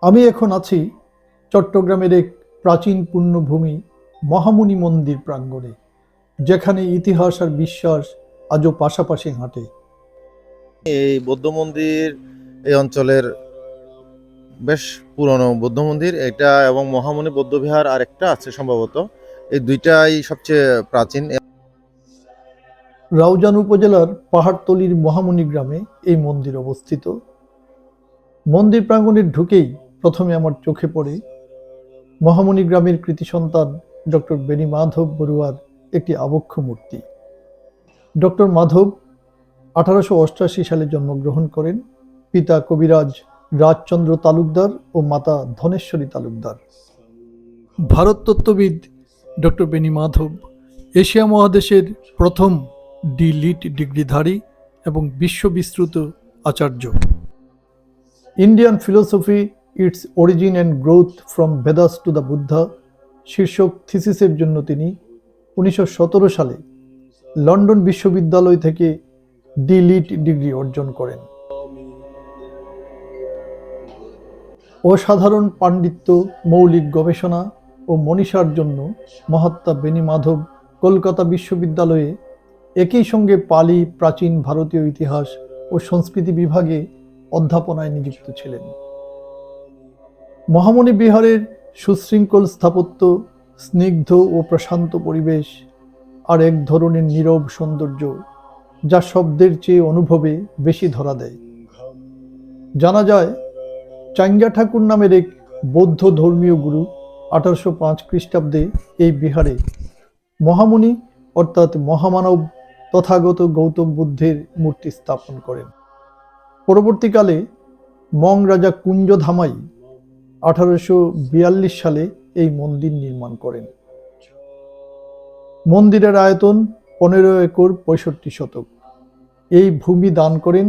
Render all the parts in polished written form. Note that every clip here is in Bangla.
আমি এখন আছি চট্টগ্রামের এক প্রাচীন পুণ্যভূমি মহামুনি মন্দির প্রাঙ্গণে, যেখানে ইতিহাস আর বিশ্বাস আজও পাশাপাশি হাঁটে। এই বৌদ্ধ মন্দির এই অঞ্চলের বেশ পুরনো বৌদ্ধ মন্দির এটা, এবং মহামুনি বৌদ্ধবিহার আর একটা আছে সম্ভবত। এই দুইটাই সবচেয়ে প্রাচীন। রাউজান উপজেলার পাহাড়তলির মহামুনি গ্রামে এই মন্দির অবস্থিত। মন্দির প্রাঙ্গণে ঢুকেই প্রথমে আমার চোখে পড়ে মহামুনি গ্রামের কৃতি সন্তান ডক্টর বেণী মাধব বড়ুয়ার একটি আবক্ষ মূর্তি। ডক্টর মাধব 1888 সালে জন্মগ্রহণ করেন। পিতা কবিরাজ রাজচন্দ্র তালুকদার ও মাতা ধনেশ্বরী তালুকদার। ভারততত্ত্ববিদ ডক্টর বেণী মাধব এশিয়া মহাদেশের প্রথম ডি.লিট ডিগ্রিধারী এবং বিশ্ববিশ্রুত আচার্য। Indian philosophy, its origin and growth from Vedas to the Buddha শীর্ষক থিসিসের জন্য তিনি 1917 সালে লন্ডন বিশ্ববিদ্যালয় থেকে ডি.লিট ডিগ্রি অর্জন করেন। অসাধারণ পাণ্ডিত্য, মৌলিক গবেষণা ও মনীষার জন্য মহাত্মা বেণী মাধব কলকাতা বিশ্ববিদ্যালয়ে একই সঙ্গে পালি, প্রাচীন ভারতীয় ইতিহাস ও সংস্কৃতি বিভাগে অধ্যাপনায় নিযুক্ত ছিলেন। মহামুনি বিহারের সুশৃঙ্খল স্থাপত্য, স্নিগ্ধ ও প্রশান্ত পরিবেশ আর এক ধরনের নীরব সৌন্দর্য, যা শব্দের চেয়ে অনুভবে বেশি ধরা দেয়। জানা যায়, চাঙ্গা ঠাকুর নামের এক বৌদ্ধ ধর্মীয় গুরু 1805 খ্রিস্টাব্দে এই বিহারে মহামুনি অর্থাৎ মহামানব তথাগত গৌতম বুদ্ধের মূর্তি স্থাপন করেন। পরবর্তীকালে মং রাজা কুঞ্জ ধামাই 1842 সালে এই মন্দির নির্মাণ করেন। মন্দিরের আয়তন 15 একর 65 শতক। এই ভূমি দান করেন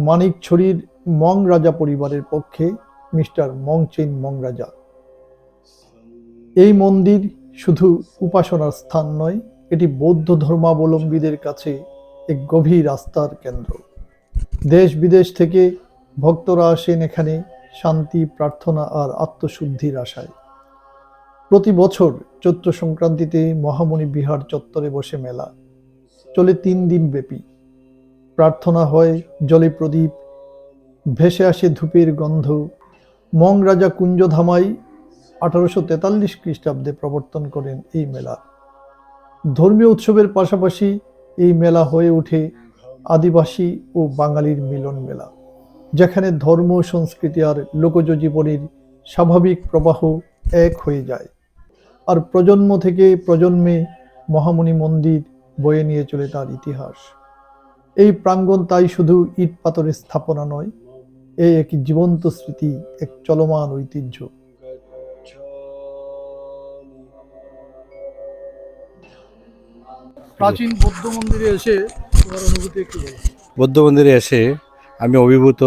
মানিকছড়ির মং রাজা পরিবারের পক্ষে মিস্টার মংচেন মং রাজা। এই মন্দির শুধু উপাসনার স্থান নয়, এটি বৌদ্ধ ধর্মাবলম্বীদের কাছে এক গভীর আস্থার কেন্দ্র। দেশ বিদেশ থেকে ভক্তরা আসেন এখানে শান্তি, প্রার্থনা আর আত্মশুদ্ধির আশায়। প্রতি বছর চৈত্র সংক্রান্তিতে মহামুনি বিহার চত্বরে বসে মেলা, চলে 3 দিন ব্যাপী। প্রার্থনা হয়, জলে প্রদীপ, ভেসে আসে ধূপের গন্ধ। মং রাজা কুঞ্জ ধামাই 1843 খ্রিস্টাব্দে প্রবর্তন করেন এই মেলা। ধর্মীয় উৎসবের পাশাপাশি এই মেলা হয়ে ওঠে আদিবাসী ও বাঙালির মিলন মেলা, যেখানে ধর্ম, সংস্কৃতি আর লোকজ জীবনের স্বাভাবিক প্রবাহ এক হয়ে যায়। আর প্রজন্ম থেকে প্রজন্মে মহামুনি মন্দির বয়ে নিয়ে চলে তার ইতিহাস। এই প্রাঙ্গণ তাই শুধু ইট পাথরের স্থাপনা নয়, এই এক জীবন্ত স্মৃতি, এক চলমান ঐতিহ্য। প্রাচীন বৌদ্ধ মন্দিরে এসে তোমার অনুভূতি একটু বলো। বৌদ্ধ মন্দিরে এসে আমি অভিভূত।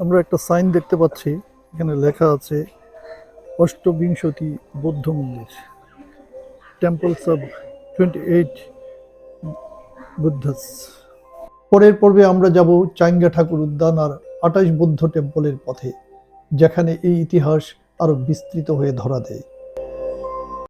আমরা একটা সাইন দেখতে পাচ্ছি, এখানে লেখা আছে অষ্টবিংশতি বৌদ্ধ মন্দির, টেম্পলস অব 28 বুদ্ধাস। পরের পর্বে আমরা যাব চাঙ্গা ঠাকুর উদ্যান আর 28 বৌদ্ধ টেম্পলের পথে, যেখানে এই ইতিহাস আরো বিস্তৃত হয়ে ধরা দেয়।